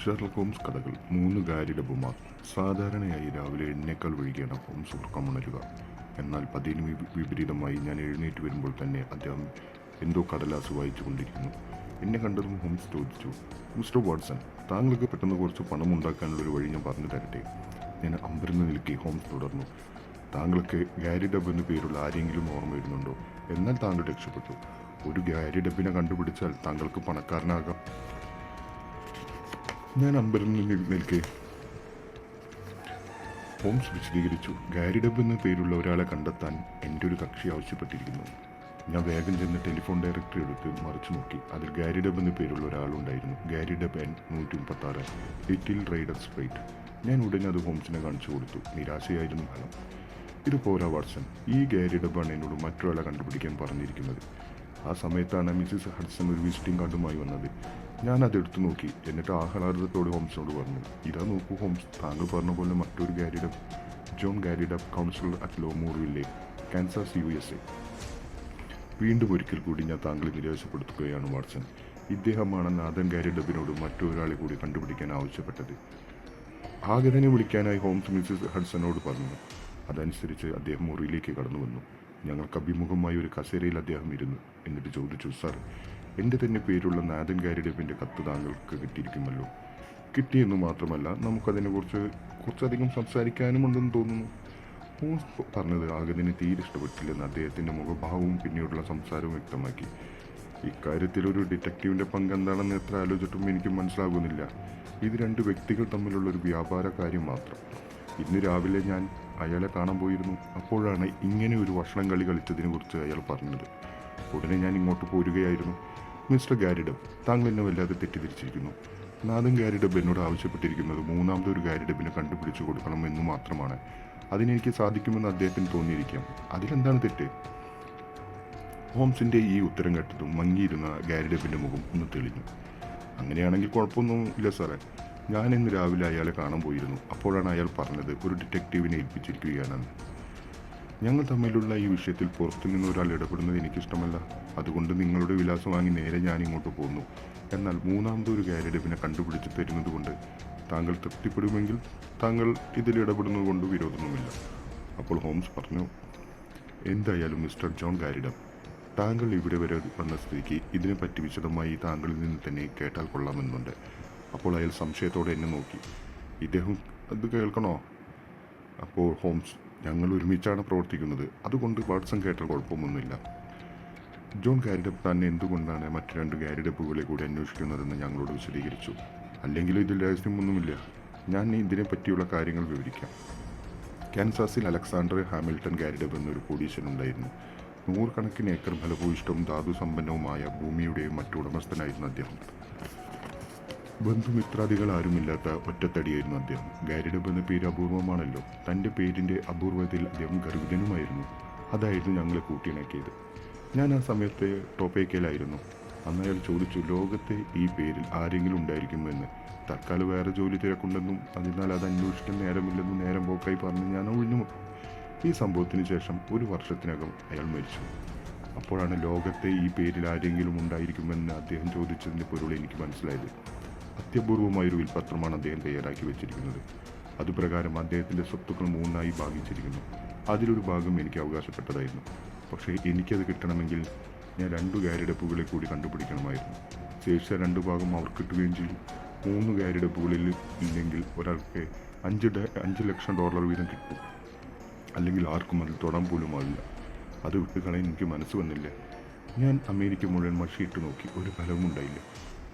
Sherlock Holmes കഥകൾ 3 Gary ഡബ്ബുമാർ. സാധാരണയായി രാവിലെ എഴുന്നേക്കാൾ വൈകിയാണ് ഹോംസ് ഉറക്കമുണരുക. എന്നാൽ പതിവിന് വിപരീതമായി ഞാൻ എഴുന്നേറ്റ് വരുമ്പോൾ തന്നെ അദ്ദേഹം എന്തോ കടലാസ് വായിച്ചു കൊണ്ടിരിക്കുന്നു. എന്നെ കണ്ടതും ഹോംസ് ചോദിച്ചു, മിസ്റ്റർ വാട്സൺ, താങ്കൾക്ക് പെട്ടെന്ന് കുറച്ച് പണം ഉണ്ടാക്കാനുള്ളൊരു വഴി ഞാൻ പറഞ്ഞു തരട്ടെ. ഞാൻ അമ്പരന്ന് നിൽക്കെ ഹോംസ് തുടർന്നു, താങ്കൾക്ക് ഗാരി ഡബ് എന്ന പേരുള്ള ആരെങ്കിലും ഓർമ്മ വരുന്നുണ്ടോ? എന്നാൽ താങ്കൾ രക്ഷപ്പെട്ടു. ഒരു ഗാരി ഡബിനെ കണ്ടുപിടിച്ചാൽ താങ്കൾക്ക് പണക്കാരനാകാം. ഞാൻ അമ്പരന്ന് നിൽക്കെ ഹോംസ് വിശദീകരിച്ചു, ഗാരി ഡബ് എന്ന പേരുള്ള ഒരാളെ കണ്ടെത്താൻ എൻ്റെ ഒരു കക്ഷി ആവശ്യപ്പെട്ടിരിക്കുന്നു. ഞാൻ വേഗം ചെന്ന് ടെലിഫോൺ ഡയറക്ടറി എടുത്ത് മറിച്ചു നോക്കി. അതിൽ ഗാരി ഡബ് എന്ന പേരുള്ള ഒരാളുണ്ടായിരുന്നു. Gary Dubb N 136 Little Rider Street. ഞാൻ ഉടനെ അത് ഹോംസിനെ കാണിച്ചു കൊടുത്തു. നിരാശയായിരുന്നു ഫലം. ഇത് പോരാ വാട്സൺ, ഈ ഗാരി ഡബ്ബാണ് എന്നോട് മറ്റൊരാളെ കണ്ടുപിടിക്കാൻ പറഞ്ഞിരിക്കുന്നത്. ആ സമയത്താണ് മിസ്സിസ് ഹഡ്സൺ ഒരു വിസിറ്റിംഗ് കാർഡുമായി വന്നത്. ഞാൻ അതെടുത്തു നോക്കി. എന്നിട്ട് ആഹ്ലാദത്തോടെ ഹോംസിനോട് പറഞ്ഞു, ഇതാ നോക്കൂ ഹോംസ്, താങ്കൾ പറഞ്ഞ പോലെ മറ്റൊരു Gary Dubb, John Gary Dubb, councillor at Lomoorville, Kansas USA. വീണ്ടും ഒരിക്കൽ കൂടി ഞാൻ താങ്കളെ നിരാശപ്പെടുത്തുകയാണ് വാട്സൺ. ഇദ്ദേഹമാണ് നാഥൻ ഗാരി ഡബിനോട് മറ്റൊരാളെ കൂടി കണ്ടുപിടിക്കാൻ ആവശ്യപ്പെട്ടത്. ആകെ തന്നെ വിളിക്കാനായി ഹോംസ് മിസ്സിസ് ഹഡ്സനോട് പറഞ്ഞു. അതനുസരിച്ച് അദ്ദേഹം മുറിയിലേക്ക് കടന്നു വന്നു. ഞങ്ങൾക്ക് അഭിമുഖമായി ഒരു കസേരയിൽ അദ്ദേഹം ഇരുന്നു. എന്നിട്ട് ചോദിച്ചു, സാർ, എൻ്റെ തന്നെ പേരുള്ള നാഥൻ ഗാരി ഡബിൻ്റെ കത്ത് താങ്കൾക്ക് കിട്ടിയിരിക്കുമല്ലോ. കിട്ടിയെന്ന് മാത്രമല്ല, നമുക്കതിനെക്കുറിച്ച് കുറച്ചധികം സംസാരിക്കാനുമുണ്ടെന്ന് തോന്നുന്നു. ഹോംസ് പറഞ്ഞത് ആകതിന് തീരെ ഇഷ്ടപ്പെട്ടില്ലെന്ന് അദ്ദേഹത്തിൻ്റെ മുഖഭാവവും പിന്നീടുള്ള സംസാരവും വ്യക്തമാക്കി. ഇക്കാര്യത്തിൽ ഒരു ഡിറ്റക്റ്റീവിൻ്റെ പങ്ക് എന്താണെന്ന് എത്ര ആലോചിച്ചിട്ടും എനിക്ക് മനസ്സിലാകുന്നില്ല. ഇത് 2 വ്യക്തികൾ തമ്മിലുള്ള ഒരു വ്യാപാര കാര്യം മാത്രം. ഇന്ന് രാവിലെ ഞാൻ അയാളെ കാണാൻ പോയിരുന്നു. അപ്പോഴാണ് ഇങ്ങനെ ഒരു വഷളം കളി കളിച്ചതിനെ കുറിച്ച് അയാൾ പറഞ്ഞത്. ഉടനെ ഞാൻ ഇങ്ങോട്ട് പോരുകയായിരുന്നു. മിസ്റ്റർ ഗാരി ഡബ്, താങ്കൾ എന്നെ വല്ലാതെ തെറ്റിദ്ധരിച്ചിരിക്കുന്നു. നാഥൻ ഗാരി ഡബ് എന്നോട് ആവശ്യപ്പെട്ടിരിക്കുന്നത് മൂന്നാമതൊരു ഗാരി ഡബിനെ കണ്ടുപിടിച്ചു കൊടുക്കണം എന്ന് മാത്രമാണ്. അതിനെനിക്ക് സാധിക്കുമെന്ന് അദ്ദേഹത്തിന് തോന്നിയിരിക്കാം. അതിലെന്താണ് തെറ്റ്? ഹോംസിൻ്റെ ഈ ഉത്തരം കേട്ടതും മങ്ങിയിരുന്ന ഗാരി ഡബിൻ്റെ മുഖം ഒന്ന് തെളിഞ്ഞു. അങ്ങനെയാണെങ്കിൽ കുഴപ്പമൊന്നുമില്ല സാറേ. ഞാൻ ഇന്ന് രാവിലെ അയാളെ കാണാൻ പോയിരുന്നു. അപ്പോഴാണ് അയാൾ പറഞ്ഞത് ഒരു ഡിറ്റക്റ്റീവിനെ ഏൽപ്പിച്ചിരിക്കുകയാണെന്ന്. ഞങ്ങൾ തമ്മിലുള്ള ഈ വിഷയത്തിൽ പുറത്തു നിന്ന് ഒരാൾ ഇടപെടുന്നത് എനിക്കിഷ്ടമല്ല. അതുകൊണ്ട് നിങ്ങളുടെ വിലാസം വാങ്ങി നേരെ ഞാൻ ഇങ്ങോട്ട് പോന്നു. എന്നാൽ മൂന്നാമതൊരു ഗാരി ഡബിനെ കണ്ടുപിടിച്ച് തരുന്നത് കൊണ്ട് താങ്കൾ തൃപ്തിപ്പെടുമെങ്കിൽ താങ്കൾ ഇതിൽ ഇടപെടുന്നത് കൊണ്ട് വിരോധമൊന്നുമില്ല. അപ്പോൾ ഹോംസ് പറഞ്ഞു, എന്തായാലും മിസ്റ്റർ ജോൺ ഗാരി ഡബ്, താങ്കൾ ഇവിടെ വരെ വന്ന സ്ഥിതിക്ക് ഇതിനെപ്പറ്റി വിശദമായി താങ്കളിൽ നിന്ന് തന്നെ കേട്ടാൽ കൊള്ളാമെന്നുണ്ട്. അപ്പോൾ അയാൾ സംശയത്തോടെ എന്നെ നോക്കി. ഇദ്ദേഹം അത് കേൾക്കണോ? അപ്പോൾ ഹോംസ്, ഞങ്ങൾ ഒരുമിച്ചാണ് പ്രവർത്തിക്കുന്നത്. അതുകൊണ്ട് വാട്സൺ കേട്ടാൽ കുഴപ്പമൊന്നുമില്ല. ജോൺ ഗാരി ഡബ് തന്നെ എന്തുകൊണ്ടാണ് മറ്റു 2 ഗാരി ഡബ്ബുകളെ കൂടി അന്വേഷിക്കുന്നതെന്ന് ഞങ്ങളോട് വിശദീകരിച്ചു. അല്ലെങ്കിൽ ഇതിൽ രഹസ്യമൊന്നുമില്ല. ഞാൻ ഇതിനെപ്പറ്റിയുള്ള കാര്യങ്ങൾ വിവരിക്കാം. കാൻസാസിൽ അലക്സാണ്ടർ ഹാമിൽട്ടൺ ഗാരി ഡബ് എന്നൊരു കോടീശ്വരനുണ്ടായിരുന്നു. 100 കണക്കിന് ഏക്കർ ഫലഭൂയിഷ്ടവും ധാതുസമ്പന്നവുമായ ഭൂമിയുടെയും മറ്റു ഉടമസ്ഥനായിരുന്നു അദ്ദേഹം. ബന്ധുമിത്രാദികൾ ആരുമില്ലാത്ത ഒറ്റത്തടിയായിരുന്നു അദ്ദേഹം. ഗാരി ഡബ് എന്ന പേര് അപൂർവമാണല്ലോ. തൻ്റെ പേരിൻ്റെ അപൂർവതയിൽ അദ്ദേഹം ഗർഭിതനുമായിരുന്നു. അതായിരുന്നു ഞങ്ങളെ കൂട്ടിയിണക്കിയത്. ഞാൻ ആ സമയത്ത് ടോപ്പേക്കയിലായിരുന്നു. അന്ന് അയാൾ ചോദിച്ചു, ലോകത്തെ ഈ പേരിൽ ആരെങ്കിലും ഉണ്ടായിരിക്കുമെന്ന്. തൽക്കാലം വേറെ ജോലി തിരക്കുണ്ടെന്നും അതിനാൽ അത് അന്വേഷിക്കാൻ നേരമില്ലെന്നും നേരം പോക്കായി പറഞ്ഞ് ഞാൻ ഒഴിഞ്ഞു. ഈ സംഭവത്തിന് ശേഷം 1 വർഷത്തിനകം അയാൾ മരിച്ചു. അപ്പോഴാണ് ലോകത്തെ ഈ പേരിൽ ആരെങ്കിലും ഉണ്ടായിരിക്കുമെന്ന് അദ്ദേഹം ചോദിച്ചതിൻ്റെ പൊരുൾ എനിക്ക് മനസ്സിലായത്. അത്യപൂർവമായൊരു വിൽപത്രമാണ് അദ്ദേഹം തയ്യാറാക്കി വെച്ചിരിക്കുന്നത്. അതുപ്രകാരം അദ്ദേഹത്തിൻ്റെ സ്വത്തുക്കൾ 3ആയി ഭാഗിച്ചിരിക്കുന്നു. അതിലൊരു ഭാഗം എനിക്ക് അവകാശപ്പെട്ടതായിരുന്നു. പക്ഷേ എനിക്കത് കിട്ടണമെങ്കിൽ ഞാൻ 2 ഗാരി ഡബ്ബുകളെ കൂടി കണ്ടുപിടിക്കണമായിരുന്നു. ശേഷിച്ച 2 ഭാഗം അവർക്ക് കിട്ടുകയും ചെയ്യും. 3 ഗാരി ഡബ്ബുകളിൽ ഇല്ലെങ്കിൽ ഒരാൾക്ക് $5 ലക്ഷം വീതം കിട്ടും. അല്ലെങ്കിൽ ആർക്കും അതിൽ തൊടാൻ പോലും ആവില്ല. അത് വിട്ടുകളയാൻ എനിക്ക് മനസ്സ് വന്നില്ല. ഞാൻ അമേരിക്ക മുഴുവൻ മഷിയിട്ട് നോക്കി. ഒരു ഫലവും ഉണ്ടായില്ല.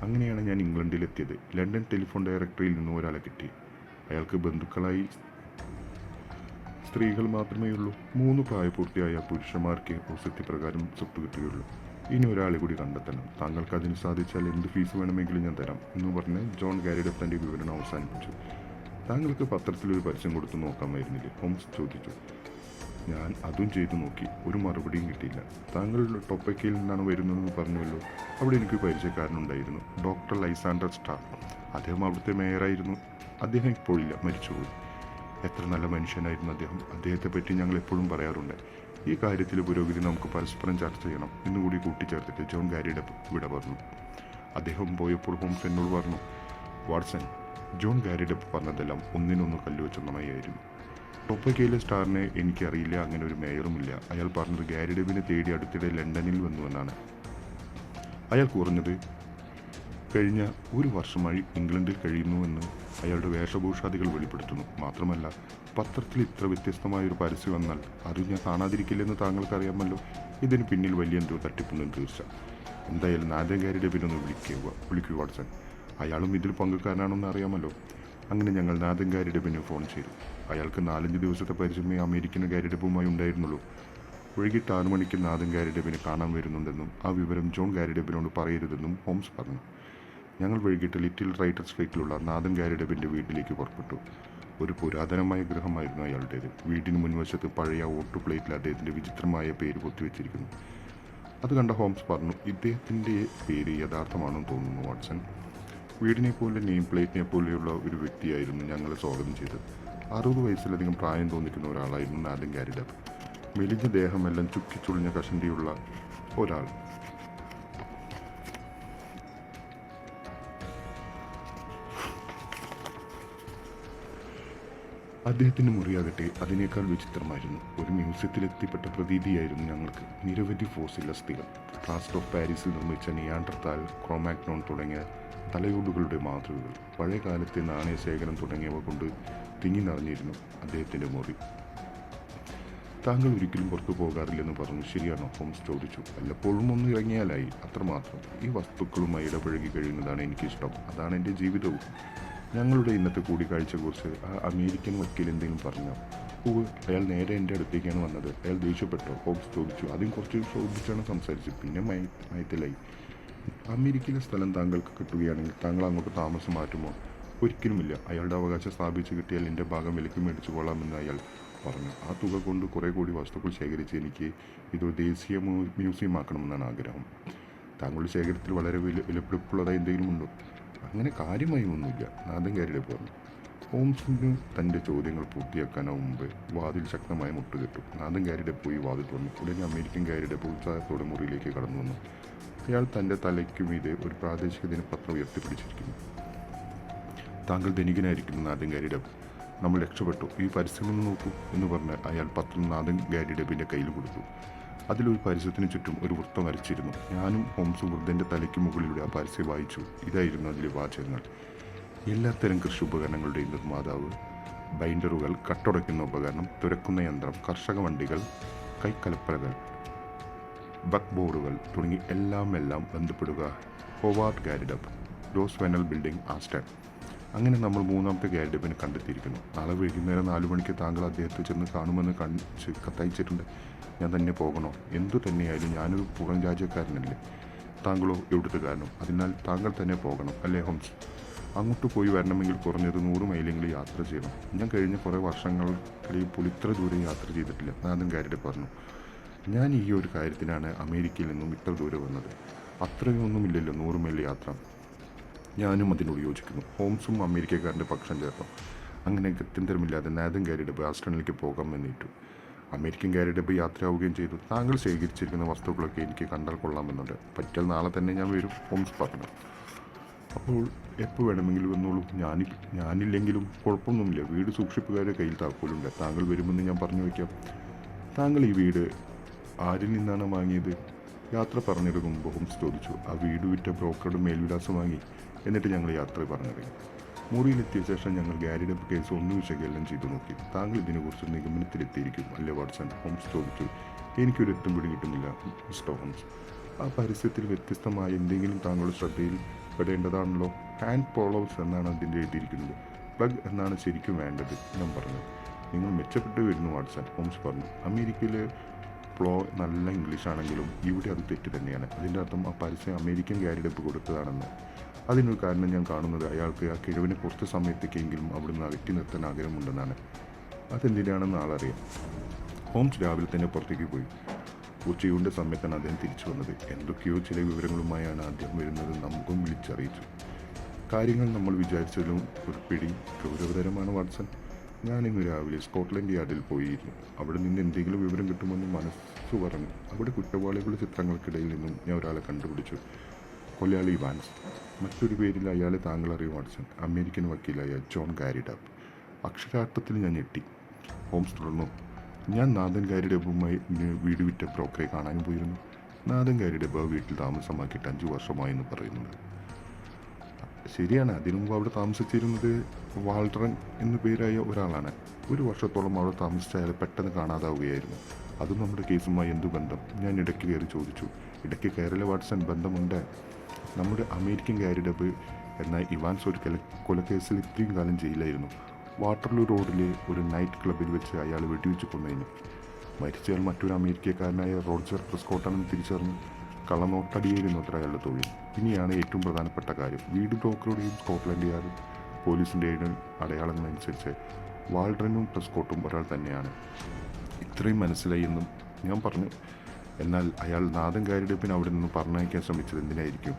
അങ്ങനെയാണ് ഞാൻ ഇംഗ്ലണ്ടിലെത്തിയത്. ലണ്ടൻ ടെലിഫോൺ ഡയറക്ടറിയിൽ നിന്ന് ഒരാളെ കിട്ടി. അയാൾക്ക് ബന്ധുക്കളായി സ്ത്രീകൾ മാത്രമേ ഉള്ളൂ. 3 പ്രായപൂർത്തിയായ പുരുഷന്മാർക്ക് പ്രകാരം സ്വത്ത് കിട്ടുകയുള്ളൂ. ഇനി ഒരാളെ കൂടി കണ്ടെത്തണം. താങ്കൾക്ക് അതിന് സാധിച്ചാൽ എന്ത് ഫീസ് വേണമെങ്കിലും ഞാൻ തരാം എന്ന് പറഞ്ഞ് ജോൺ ഗാരി ഡബ് തൻ്റെ വിവരണം അവസാനിപ്പിച്ചു. താങ്കൾക്ക് പത്രത്തിലൊരു പരസ്യം കൊടുത്ത് നോക്കാമായിരുന്നില്ലേ? ഹോംസ് ചോദിച്ചു. ഞാൻ അതും ചെയ്തു നോക്കി. ഒരു മറുപടിയും കിട്ടിയില്ല. താങ്കൾ ടോപ്പക്കയിൽ നിന്നാണ് വരുന്നതെന്ന് പറഞ്ഞുവല്ലോ. അവിടെ എനിക്ക് പരിചയക്കാരനുണ്ടായിരുന്നു, ഡോക്ടർ ലൈസാൻഡർ സ്റ്റാർ. അദ്ദേഹം അവിടുത്തെ മേയറായിരുന്നു. അദ്ദേഹം ഇപ്പോഴില്ല, മരിച്ചുപോയി. എത്ര നല്ല മനുഷ്യനായിരുന്നു അദ്ദേഹം. അദ്ദേഹത്തെപ്പറ്റി ഞങ്ങൾ എപ്പോഴും പറയാറുണ്ട്. ഈ കാര്യത്തിലെ പുരോഗതി നമുക്ക് പരസ്പരം ചർച്ച ചെയ്യണം എന്നുകൂടി കൂട്ടിച്ചേർത്തിട്ട് ജോൺ ഗാരി ഡബ് വിട പറഞ്ഞു. അദ്ദേഹം പോയപ്പോൾ ഹോംസ് എന്നോട് പറഞ്ഞു, വാട്സൺ, ജോൺ ഗാരി ഡെപ്പ് പറഞ്ഞതെല്ലാം ഒന്നിനൊന്ന് കല്ലുവെച്ചെന്നമായിരുന്നു. ടോപ്പക്കയിലെ സ്റ്റാറിനെ എനിക്കറിയില്ല, അങ്ങനെ ഒരു മേയറുമില്ല. അയാൾ പറഞ്ഞത് ഗാരി ഡെപ്പിനെ തേടി അടുത്തിടെ ലണ്ടനിൽ വന്നുവെന്നാണ്. അയാൾ കുറഞ്ഞത് കഴിഞ്ഞ ഒരു വർഷമായി ഇംഗ്ലണ്ടിൽ കഴിയുന്നുവെന്ന് അയാളുടെ വേഷഭൂഷാദികൾ വെളിപ്പെടുത്തുന്നു. മാത്രമല്ല, പത്രത്തിൽ ഇത്ര വ്യത്യസ്തമായൊരു പരസ്യം വന്നാൽ അത് ഞാൻ കാണാതിരിക്കില്ലെന്ന് താങ്കൾക്കറിയാമല്ലോ. ഇതിന് പിന്നിൽ വലിയ എന്തോ തട്ടിപ്പുണ്ടെന്ന് തീർച്ച. എന്തായാലും നാഥൻ ഗാരി ഡെപ്പിനൊന്ന് വിളിക്കൂ വാട്സൺ. അയാളും ഇതിൽ പങ്കുകാരനാണെന്ന് അറിയാമല്ലോ. അങ്ങനെ ഞങ്ങൾ നാഥൻ ഗാരി ഡെപ്പിന് ഫോൺ ചെയ്തു. അയാൾക്ക് 4-5 ദിവസത്തെ പരിചയമേ അമേരിക്കൻ ഗാരി ഡെപ്പുമായി ഉണ്ടായിരുന്നുള്ളൂ. വൈകിട്ട് 6 മണിക്ക് നാഥൻ ഗാരി ഡെപ്പിനെ കാണാൻ വരുന്നുണ്ടെന്നും ആ വിവരം ജോൺ ഗാരി ഡെപ്പിനോട് പറയരുതെന്നും ഹോംസ് പറഞ്ഞു. ഞങ്ങൾ വൈകിട്ട് ലിറ്റിൽ റൈറ്റർ സ്ട്രീറ്റിലുള്ള നാഥൻ ഗാരി ഡെപ്പിൻ്റെ വീട്ടിലേക്ക് പുറപ്പെട്ടു. ഒരു പുരാതനമായ ഗൃഹമായിരുന്നു അയാളുടേത്. വീടിന് മുൻവശത്ത് പഴയ ഓട്ടു പ്ലേറ്റിൽ അദ്ദേഹത്തിൻ്റെ വിചിത്രമായ പേര് കൊത്തിവെച്ചിരിക്കുന്നു. അത് കണ്ട ഹോംസ് പറഞ്ഞു, ഇദ്ദേഹത്തിൻ്റെ പേര് യഥാർത്ഥമാണെന്ന് തോന്നുന്നു വാട്സൺ. വീടിനെ പോലെ നെയിം പ്ലേറ്റിനെ പോലെയുള്ള ഒരു വ്യക്തിയായിരുന്നു ഞങ്ങളെ സ്വാഗതം ചെയ്തത്. 60 വയസ്സിലധികം പ്രായം തോന്നിക്കുന്ന ഒരാളായിരുന്നു നാഥൻ ഗാരി ഡെപ്പ്. മെലിഞ്ഞ ദേഹമെല്ലാം ചുക്കിച്ചുളിഞ്ഞ കഷണ്ടിയുള്ള ഒരാൾ. അദ്ദേഹത്തിൻ്റെ മുറിയാകട്ടെ അതിനേക്കാൾ വിചിത്രമായിരുന്നു. ഒരു മ്യൂസിയത്തിലെത്തിപ്പെട്ട പ്രതീതിയായിരുന്നു ഞങ്ങൾക്ക്. നിരവധി ഫോസിൽ അസ്ഥികൾ, പ്ലാസ്റ്റർ ഓഫ് പാരീസിൽ നിർമ്മിച്ച നിയാണ്ടർതാൽ, ക്രോമാഗ്നോൺ തുടങ്ങിയ തലയോടുകളുടെ മാതൃകകൾ, പഴയ കാലത്തെ നാണയശേഖരം തുടങ്ങിയവ കൊണ്ട് തിങ്ങി നിറഞ്ഞിരുന്നു അദ്ദേഹത്തിൻ്റെ മുറി. താങ്കൾ ഒരിക്കലും പുറത്തു പോകാറില്ലെന്ന് പറഞ്ഞു. ശരിയാണോ? ഹോംസ് ചോദിച്ചു. വല്ലപ്പോഴും ഒന്ന് ഇറങ്ങിയാലായി, അത്രമാത്രം. ഈ വസ്തുക്കളുമായി ഇടപഴകി കഴിയുന്നതാണ് എനിക്കിഷ്ടം. അതാണ് എൻ്റെ ജീവിതവും. ഞങ്ങളുടെ ഇന്നത്തെ കൂടിക്കാഴ്ചയെക്കുറിച്ച് ആ അമേരിക്കൻ വക്കീൽ എന്തെങ്കിലും പറഞ്ഞോ? അയാൾ നേരെ എൻ്റെ അടുത്തേക്കാണ് വന്നത്. അയാൾ ദേഷ്യപ്പെട്ടോ? ഹോംസ് ചോദിച്ചു. ആദ്യം കുറച്ച് ശോഭിച്ചാണ് സംസാരിച്ചു, പിന്നെ മയത്തിലായി. അമേരിക്കയിലെ സ്ഥലം താങ്കൾക്ക് കിട്ടുകയാണെങ്കിൽ താങ്കൾ അങ്ങോട്ട് താമസം മാറ്റുമോ? ഒരിക്കലുമില്ല. അയാളുടെ അവകാശം സ്ഥാപിച്ച് കിട്ടിയാൽ എൻ്റെ ഭാഗം വിലക്ക് മേടിച്ചു കൊള്ളാമെന്ന് അയാൾ പറഞ്ഞു. ആ തുക കൊണ്ട് കുറേ കൂടി വസ്തുക്കൾ ശേഖരിച്ച് എനിക്ക് ഇതൊരു ദേശീയ മ്യൂസിയം ആക്കണമെന്നാണ് ആഗ്രഹം. താങ്കളുടെ ശേഖരത്തിൽ വളരെ വിലപിടിപ്പുള്ളതായി എന്തെങ്കിലും ഉണ്ടോ? അങ്ങനെ കാര്യമായി ഒന്നുമില്ല, നാഥൻ ഗാരി ഡെപ്പ് പറഞ്ഞു. ഹോംസിന് തൻ്റെ ചോദ്യങ്ങൾ പൂർത്തിയാക്കാനോ മുമ്പ് വാതിൽ ശക്തമായി മുട്ടുകെട്ടു. നാഥൻ ഗാരി ഡെപ്പ് പോയി വാതിൽ തുറന്നു. ഉടനെ അമേരിക്കൻ ഗാരി ഡെപ്പ് ഉത്സാഹത്തോടെ മുറിയിലേക്ക് കടന്നു വന്നു. അയാൾ തൻ്റെ തലയ്ക്കുമീതെ ഒരു പ്രാദേശിക ദിനപത്രം ഉയർത്തിപ്പിടിച്ചിരിക്കുന്നു. താങ്കൾ ധനികനായിരിക്കുന്നു നാഥൻ ഗാരി ഡെപ്പ്. നമ്മൾ രക്ഷപ്പെട്ടു. ഈ പരസ്യമൊന്ന് നോക്കൂ എന്ന് പറഞ്ഞ് അയാൾ പത്രം നാഥൻ ഗാരി ഡെപ്പിൻ്റെ കയ്യിൽ കൊടുത്തു. അതിലൊരു പരസ്യത്തിന് ചുറ്റും ഒരു വൃത്തം വരച്ചിരുന്നു. ഞാനും ഹോംസും വൃദ്ധൻ്റെ തലയ്ക്ക് മുകളിലൂടെ ആ പരസ്യം വായിച്ചു. ഇതായിരുന്നു അതിലെ വാചകങ്ങൾ. എല്ലാത്തരം കൃഷി ഉപകരണങ്ങളുടെയും നിർമ്മാതാവ്, ബൈൻഡറുകൾ, കട്ടുടയ്ക്കുന്ന ഉപകരണം, തുരക്കുന്ന യന്ത്രം, കർഷക വണ്ടികൾ, കൈക്കലപ്പലകൾ, ബക്ക് ബോർഡുകൾ തുടങ്ങി എല്ലാം ബന്ധപ്പെടുക Howard Gary Depp, Rose Venal Building, Aston. അങ്ങനെ നമ്മൾ മൂന്നാമത്തെ ഗാരി ഡെപ്പിനെ കണ്ടെത്തിയിരിക്കുന്നു. നാളെ വൈകുന്നേരം 4 മണിക്ക് താങ്കൾ അദ്ദേഹത്തെ ചെന്ന് കാണുമെന്ന് കത്തയച്ചിട്ടുണ്ട്. ഞാൻ തന്നെ പോകണോ? എന്തു തന്നെയായാലും ഞാനൊരു പുറം രാജ്യക്കാരനല്ലേ, താങ്കളോ എവിടുത്തുകാരനോ. അതിനാൽ താങ്കൾ തന്നെ പോകണം, അല്ലേ ഹോംസ്? അങ്ങോട്ട് പോയി വരണമെങ്കിൽ കുറഞ്ഞത് 100 മൈലെങ്കിലും യാത്ര ചെയ്യണം. ഞാൻ കഴിഞ്ഞ കുറേ വർഷങ്ങളിൽ പോലും ഇത്ര ദൂരെ യാത്ര ചെയ്തിട്ടില്ല, നാഥൻ ഗാരി ഡെപ്പ് പറഞ്ഞു. ഞാൻ ഈ ഒരു കാര്യത്തിനാണ് അമേരിക്കയിൽ നിന്നും ഇത്ര ദൂരെ വന്നത്. അത്രയൊന്നുമില്ലല്ലോ 100 മൈൽ യാത്ര. ഞാനും അതിനോട് യോജിക്കുന്നു. ഹോംസും അമേരിക്കക്കാരൻ്റെ പക്ഷം ചേർന്നു. അങ്ങനെ ഗത്യന്തരമില്ലാതെ നാഥൻ ഗാരി ഡെപ്പ് ആസ്റ്റണിലേക്ക് പോകാമെന്നേറ്റു. അമേരിക്കൻ ഗാരി ഡെപ്പ് യാത്രയാവുകയും ചെയ്തു. താങ്കൾ ശേഖരിച്ചിരിക്കുന്ന വസ്തുക്കളൊക്കെ എനിക്ക് കണ്ടാൽ കൊള്ളാമെന്നുണ്ട്. പറ്റിയാൽ നാളെ തന്നെ ഞാൻ വരും, ഹോംസ് പറഞ്ഞു. അപ്പോൾ എപ്പോൾ വേണമെങ്കിലും വന്നോളൂ. ഞാനില്ലെങ്കിലും കുഴപ്പമൊന്നുമില്ല. വീട് സൂക്ഷിപ്പുകാരുടെ കയ്യിൽ താക്കോലുണ്ട്. താങ്കൾ വരുമെന്ന് ഞാൻ പറഞ്ഞു വയ്ക്കാം. താങ്കൾ ഈ വീട് ആരിൽ നിന്നാണ് വാങ്ങിയത്? യാത്ര പറഞ്ഞെടുക്കുമ്പോൾ ഹോംസ് ചോദിച്ചു. ആ വീട് വിറ്റ ബ്രോക്കറുടെ മേൽവിലാസം വാങ്ങി. എന്നിട്ട് ഞങ്ങൾ യാത്ര പറഞ്ഞിറങ്ങി. മുറിയിലെത്തിയ ശേഷം ഞങ്ങൾ ഗാരി ഡെപ്പ് കേസ് ഒന്ന് വിശകലനം ചെയ്തു നോക്കി. താങ്കൾ ഇതിനെക്കുറിച്ച് നിഗമനത്തിലെത്തിയിരിക്കും, അല്ലേ വാട്സൺ? ഹോംസ് ചോദിച്ചു. എനിക്കൊരു എത്തും പിടി കിട്ടുന്നില്ല മിസ്റ്റർ ഹോംസ്. ആ പരസ്യത്തിൽ വ്യത്യസ്തമായ എന്തെങ്കിലും താങ്കളുടെ ശ്രദ്ധയിൽ പെടേണ്ടതാണല്ലോ. ഹാൻഡ് പോളോസ് എന്നാണ് അതിൻ്റെ എഴുതിയിരിക്കുന്നത്. പ്ലഗ് എന്നാണ് ശരിക്കും വേണ്ടത്, ഞാൻ പറഞ്ഞു. നിങ്ങൾ മെച്ചപ്പെട്ടു വരുന്നു വാട്സൺ, ഹോംസ് പറഞ്ഞു. അമേരിക്കയിലെ പ്ലോ നല്ല ഇംഗ്ലീഷ് ആണെങ്കിലും ഇവിടെ അത് തെറ്റ് തന്നെയാണ്. അതിൻ്റെ അർത്ഥം ആ പരസ്യം അമേരിക്കൻ ഗാരി ഡെപ്പ് കൊടുത്തതാണെന്ന്. അതിനൊരു കാരണം ഞാൻ കാണുന്നത് അയാൾക്ക് ആ കിഴവിനെ കുറച്ച് സമയത്തേക്കെങ്കിലും അവിടുന്ന് അകറ്റി നിർത്താൻ ആഗ്രഹമുണ്ടെന്നാണ്. അതെന്തിനാണെന്ന് ആളറിയാം. ഹോംസ് രാവിലെ തന്നെ പുറത്തേക്ക് പോയി. ഉച്ചയുടെ സമയത്താണ് അദ്ദേഹം തിരിച്ചു വന്നത്. എന്തൊക്കെയോ ചില വിവരങ്ങളുമായാണ് അദ്ദേഹം വരുന്നത് നമുക്കും വിളിച്ചറിയിച്ചു. കാര്യങ്ങൾ നമ്മൾ വിചാരിച്ചതിലും ഒരു പിടി ഗൗരവതരമാണ് വാട്സൺ. ഞാനിന്ന് രാവിലെ സ്കോട്ട്ലൻഡ് യാർഡിൽ പോയിരുന്നു. അവിടെ നിന്ന് എന്തെങ്കിലും വിവരം കിട്ടുമെന്ന് മനസ്സ് പറഞ്ഞു. അവിടെ കുറ്റവാളികളുടെ ചിത്രങ്ങൾക്കിടയിൽ നിന്നും ഞാൻ ഒരാളെ കണ്ടുപിടിച്ചു. കൊലയാളി ഇവാൻസ്. മറ്റൊരു പേരിൽ അയാളെ താങ്കൾ അറിയും വാട്സൺ. അമേരിക്കൻ വക്കീലായ ജോൺ ഗാരി ഡബ്. അക്ഷരാർത്ഥത്തിൽ ഞാൻ ഞെട്ടി. ഹോംസ് തുടർന്നു. ഞാൻ നാഥൻ ഗാരി ഡബ്ബുമായി വീട് വിറ്റ ബ്രോക്കറെ കാണാനും പോയിരുന്നു. നാഥൻ ഗാരി ഡബ്ബ് വീട്ടിൽ താമസമാക്കിയിട്ട് 5 വർഷമായെന്ന് പറയുന്നത് ശരിയാണ്. അതിനു മുമ്പ് അവിടെ താമസിച്ചിരുന്നത് വാൾഡ്രൻ എന്നു പേരായ ഒരാളാണ്. 1 വർഷത്തോളം അവിടെ താമസിച്ച അയാൾ പെട്ടെന്ന് കാണാതാവുകയായിരുന്നു. അതും നമ്മുടെ കേസുമായി എന്തു ബന്ധം? ഞാൻ ഇടയ്ക്ക് കയറി ചോദിച്ചു. ഇടയ്ക്ക് കയറിലെ വാട്സൺ, ബന്ധമുണ്ട്. നമ്മുടെ അമേരിക്കൻ ഗാരി ഡബ്ബ് എന്ന ഇവാൻസ് ഒരു കൊലക്കേസിൽ ഇത്രയും കാലം ജയിലായിരുന്നു. വാട്ടർലൂ റോഡിലെ ഒരു നൈറ്റ് ക്ലബ്ബിൽ വെച്ച് അയാൾ വെടിവെച്ച് കൊന്നതിന്. മരിച്ചയാൾ മറ്റൊരു അമേരിക്കക്കാരനായ റോജർ പ്രിസ്കോട്ടാണെന്ന് തിരിച്ചറിഞ്ഞു. കള്ളനോട്ടടിയായിരുന്നു അത്ര അയാളുടെ തൊഴിൽ. ഇനിയാണ് ഏറ്റവും പ്രധാനപ്പെട്ട കാര്യം. വീട് ബ്രോക്കറുടെയും സ്കോട്ട്ലൻഡ് യാർഡ് പോലീസിൻ്റെയും അടയാളങ്ങളനുസരിച്ച് വാൾഡ്രനും പ്രിസ്കോട്ടും ഒരാൾ തന്നെയാണ്. ഇത്രയും മനസ്സിലായി എന്നും ഞാൻ പറഞ്ഞു. എന്നാൽ അയാൾ നാഥൻ ഗാരി ഡബ്ബിനെ അവിടെ നിന്ന് പറഞ്ഞയക്കാൻ ശ്രമിച്ചത് എന്തിനായിരിക്കും?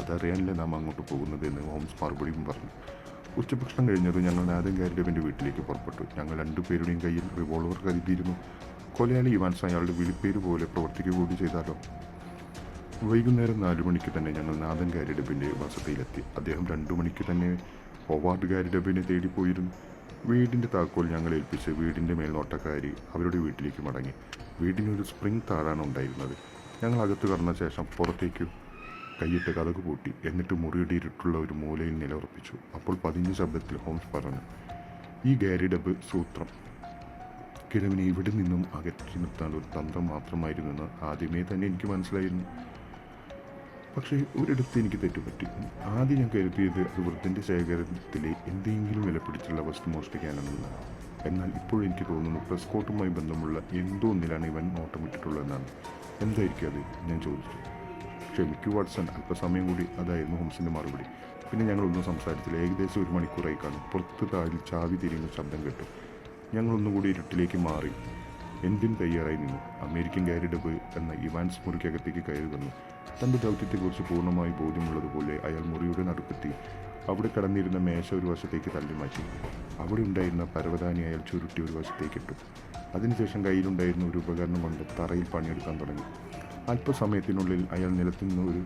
അതറിയാനല്ലേ നാം അങ്ങോട്ട് പോകുന്നത് എന്ന് ഹോംസ് മറുപടിയും പറഞ്ഞു. ഉച്ചഭക്ഷണം കഴിഞ്ഞത് ഞങ്ങൾ നാഥൻ ഗാരി ഡബ്ബിൻ്റെ വീട്ടിലേക്ക് പുറപ്പെട്ടു. ഞങ്ങൾ 2 പേരുടെയും കയ്യിൽ റിവോൾവർ കരുതിയിരുന്നു. കൊലയാളി ഇവാൻസ് അയാളുടെ വിളിപ്പേര് പോലെ പ്രവർത്തിക്കുക കൂടി ചെയ്താലോ? വൈകുന്നേരം 4 മണിക്ക് തന്നെ ഞങ്ങൾ നാഥൻ ഗാരി ഡബ്ബിൻ്റെ വസതിയിലെത്തി. അദ്ദേഹം 2 മണിക്ക് തന്നെ ഹൊവാർഡ് ഗാരി ഡബ്ബിനെ തേടിപ്പോയിരുന്നു. വീടിൻ്റെ താക്കോൽ ഞങ്ങൾ ഏൽപ്പിച്ച് വീടിൻ്റെ മേൽനോട്ടക്കാരി അവരുടെ വീട്ടിലേക്ക് മടങ്ങി. വീടിനൊരു സ്പ്രിംഗ് താഴാണ് ഉണ്ടായിരുന്നത്. ഞങ്ങൾ അകത്ത് കടന്ന ശേഷം പുറത്തേക്ക് കൈയിട്ട് കതക് പൂട്ടി. എന്നിട്ട് മുറിയുടെ ഇരുട്ടുള്ള ഒരു മൂലയിൽ നിലയുറപ്പിച്ചു. അപ്പോൾ പതിഞ്ഞ ശബ്ദത്തിൽ ഹോംസ് പറഞ്ഞു, ഈ ഗാരി ഡബ്ബ് സൂത്രം കിഴവിനെ ഇവിടെ നിന്നും അകറ്റി നിർത്താൻ ഒരു തന്ത്രം മാത്രമായിരുന്നെന്ന് ആദ്യമേ തന്നെ എനിക്ക് മനസ്സിലായിരുന്നു. പക്ഷേ ഒരിടത്ത് എനിക്ക് തെറ്റുപറ്റി. ആദ്യം ഞാൻ കരുതിയത് അത് വൃദ്ധൻ്റെ ശേഖരത്തിലെ എന്തെങ്കിലും വിലപിടിച്ചുള്ള വസ്തു മോഷ്ടിക്കാനാണെന്ന്. എന്നാൽ ഇപ്പോഴെനിക്ക് തോന്നുന്നു പ്രെസ്കോട്ടുമായി ബന്ധമുള്ള എന്തോ ഒന്നിലാണ് ഇവൻ നോട്ടമിട്ടിട്ടുള്ളതെന്നാണ്. എന്തായിരിക്കും അത്? ഞാൻ ചോദിച്ചു. ക്ഷമിക്കൂ വാട്സൺ, അല്പസമയം കൂടി, അതായിരുന്നു ഹോംസിൻ്റെ മറുപടി. പിന്നെ ഞങ്ങളൊന്നും സംസാരിച്ചില്ല. ഏകദേശം 1 മണിക്കൂറായി കാണും. പുറത്ത് താഴിൽ ചാവി തിരിയുന്ന ശബ്ദം കേട്ടു. ഞങ്ങളൊന്നുകൂടി ഇരുട്ടിലേക്ക് മാറി. എൻജിൻ തയ്യാറായി നിന്നു. അമേരിക്കൻ ഗാരി ഡബ്ബ് എന്ന ഇവാൻസ് മുറിക്കകത്തേക്ക് കയറി വന്നു. തൻ്റെ ദൗത്യത്തെക്കുറിച്ച് പൂർണ്ണമായി ബോധ്യമുള്ളതുപോലെ അയാൾ മുറിയുടെ നടുക്കെത്തി. അവിടെ കടന്നിരുന്ന മേശ ഒരു വശത്തേക്ക് തള്ളി മാറ്റി. അവിടെ ഉണ്ടായിരുന്ന പരവതാനി അയാൾ ചുരുട്ടി ഒരു വശത്തേക്കിട്ടു. അതിനുശേഷം കയ്യിലുണ്ടായിരുന്ന ഒരു ഉപകരണം കൊണ്ട് തറയിൽ പണിയെടുക്കാൻ തുടങ്ങി. അല്പസമയത്തിനുള്ളിൽ അയാൾ നിലത്തു നിന്ന് ഒരു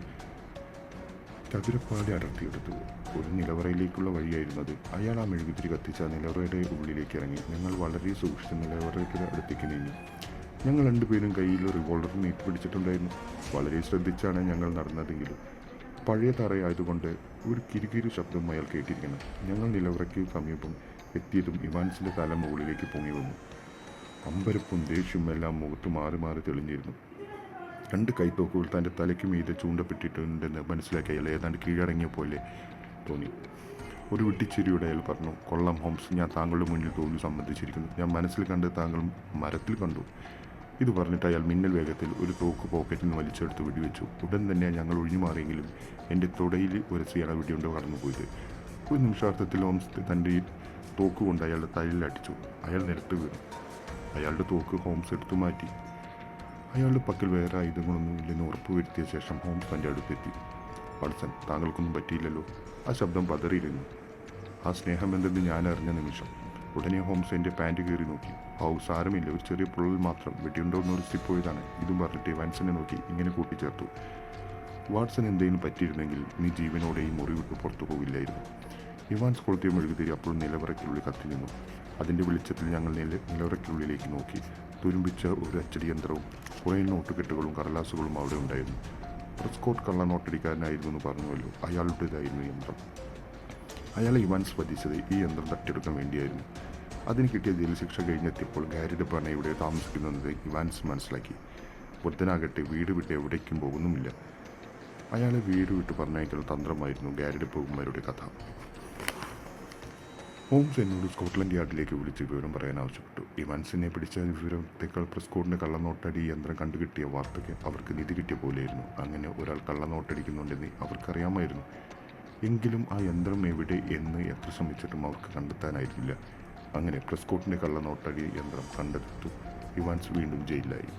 ചതുരപ്പാടി അടർത്തിയെടുത്തു. ഒരു നിലവറയിലേക്കുള്ള വഴിയായിരുന്നത്. അയാൾ ആ മെഴുകുതിരി കത്തിച്ച നിലവറയുടെ ഉള്ളിലേക്ക് ഇറങ്ങി. ഞങ്ങൾ വളരെ സൂക്ഷിച്ച് നിലവറയുടെ അടുത്തേക്ക് നീങ്ങി. ഞങ്ങൾ 2 പേരും കയ്യിൽ റിവോൾവർ നീട്ടി പിടിച്ചിട്ടുണ്ടായിരുന്നു. വളരെ ശ്രദ്ധിച്ചാണ് ഞങ്ങൾ നടന്നതെങ്കിലും പഴയ തറയായതുകൊണ്ട് ഒരു കിരികിരി ശബ്ദം അയാൾ കേട്ടിരിക്കണം. ഞങ്ങൾ നിലവറയ്ക്ക് സമീപം എത്തിയതും ഇവാൻസിൻ്റെ തല മുകളിലേക്ക് പൊങ്ങി വന്നു. അമ്പരപ്പും ദേഷ്യവും എല്ലാം മുഖത്ത് മാറി മാറി തെളിഞ്ഞിരുന്നു. 2 കൈത്തോക്കുകൾ തൻ്റെ തലയ്ക്ക് മീതെ ചൂണ്ടപ്പെട്ടിട്ടുണ്ടെന്ന് മനസ്സിലാക്കി അയാൾ ഏതാണ്ട് കീഴടങ്ങിയ പോലെ തോന്നി. ഒരു വിട്ടിച്ചിരിയുടെ അയാൾ പറഞ്ഞു, കൊള്ളാം ഹോംസ്, ഞാൻ താങ്കളുടെ മുന്നിൽ തോൽവി സമ്മതിച്ചിരിക്കുന്നു. ഞാൻ മനസ്സിൽ കണ്ട് താങ്കൾ മരത്തിൽ കണ്ടു. ഇത് പറഞ്ഞിട്ട് അയാൾ മിന്നൽ വേഗത്തിൽ ഒരു തോക്ക് പോക്കറ്റിൽ നിന്ന് വലിച്ചെടുത്ത് വെടിവെച്ചു. ഉടൻ തന്നെ ഞങ്ങൾ ഒഴിഞ്ഞു മാറിയെങ്കിലും എൻ്റെ തുടയിൽ ഉരസിയാണ് വെടിയുണ്ട് കടന്നുപോയത്. ഒരു നിമിഷാർത്ഥത്തിൽ ഹോംസ് തൻ്റെ തോക്ക് കൊണ്ട് അയാളുടെ തലയിൽ അടിച്ചു. അയാൾ നിലത്ത് വീണു. അയാളുടെ തോക്ക് ഹോംസ് എടുത്തു മാറ്റി. അയാളുടെ പക്കൽ വേറെ ആയുധങ്ങളൊന്നും ഇല്ലെന്ന് ഉറപ്പുവരുത്തിയ ശേഷം ഹോംസ് തൻ്റെ അടുത്തെത്തി. വാട്സൺ, താങ്കൾക്കൊന്നും പറ്റിയില്ലല്ലോ? ആ ശബ്ദം പതറിയിരുന്നു. ആ സ്നേഹം എന്തെന്ന് ഞാൻ അറിഞ്ഞ നിമിഷം ഉടനെ ഹോംസ് എൻ്റെ പാൻറ് കീറി നോക്കി. സാരമില്ല, ഒരു ചെറിയ പൊള്ളൽ മാത്രം, വെടിയുണ്ടോന്ന് ഒരു പോയതാണ്. ഇതും പറഞ്ഞിട്ട് ഇവാൻസിനെ നോക്കി ഇങ്ങനെ കൂട്ടിച്ചേർത്തു, വാട്സൺ എന്തെങ്കിലും പറ്റിയിരുന്നെങ്കിൽ നീ ജീവനോടെ ഈ മുറി വിട്ട് പുറത്തു പോകില്ലായിരുന്നു. ഇവാൻസ് കൊളുത്തിയ മെഴുകുതിരി അപ്പോൾ നിലവറയ്ക്കുള്ളിൽ കത്തി നിന്നു. അതിൻ്റെ വെളിച്ചത്തിൽ ഞങ്ങൾ നിലവറയ്ക്കുള്ളിലേക്ക് നോക്കി. തുരുമ്പിച്ച ഒരു അച്ചടി യന്ത്രവും കുറേ നോട്ടുകെട്ടുകളും കടലാസുകളും അവിടെ ഉണ്ടായിരുന്നു. പ്രെസ്കോട്ട് കള്ളനോട്ടടിക്കാരനായിരുന്നു എന്ന് പറഞ്ഞുവല്ലോ, അയാളുടേതായിരുന്നു യന്ത്രം. അയാളെ ഇവാൻസ് വധിച്ചത് ഈ യന്ത്രം തട്ടിയെടുക്കാൻ വേണ്ടിയായിരുന്നു. അതിന് കിട്ടിയ ജയിൽ ശിക്ഷ കഴിഞ്ഞെത്തിയപ്പോൾ ഗാരി ഡബ്ബാണ് ഇവിടെ താമസിക്കുന്നത് ഇവാൻസ് മനസ്സിലാക്കി. വൃദ്ധനാകട്ടെ വീട് വിട്ട് എവിടേക്കും പോകുന്നുമില്ല. അയാളെ വീട് വിട്ട് പറഞ്ഞയക്കുന്ന തന്ത്രമായിരുന്നു ഗാരി ഡബ്ബുമാരുടെ കഥ. ഹോംസ് എന്നോട് സ്കോട്ട്ലൻഡ് യാർഡിലേക്ക് വിളിച്ച് വിവരം പറയാൻ ആവശ്യപ്പെട്ടു. ഇവാൻസിനെ പിടിച്ച വിവരത്തേക്കാൾ പ്രെസ്കോട്ടിൻ്റെ കള്ളനോട്ടടി യന്ത്രം കണ്ടുകിട്ടിയ വാർത്തയ്ക്ക് അവർക്ക് നിധി കിട്ടിയ പോലെയായിരുന്നു. അങ്ങനെ ഒരാൾ കള്ളനോട്ടടിക്കുന്നുണ്ടെന്ന് അവർക്കറിയാമായിരുന്നു. എങ്കിലും ആ യന്ത്രം എവിടെ എന്ന് എത്ര ശ്രമിച്ചിട്ടും അവർക്ക് കണ്ടെത്താനായിരുന്നില്ല. അങ്ങനെ പ്രെസ്കോട്ടിൻ്റെ കള്ളനോട്ടടി യന്ത്രം കണ്ടെടുത്തു. ഇവാൻസ് വീണ്ടും ജയിലിലായി.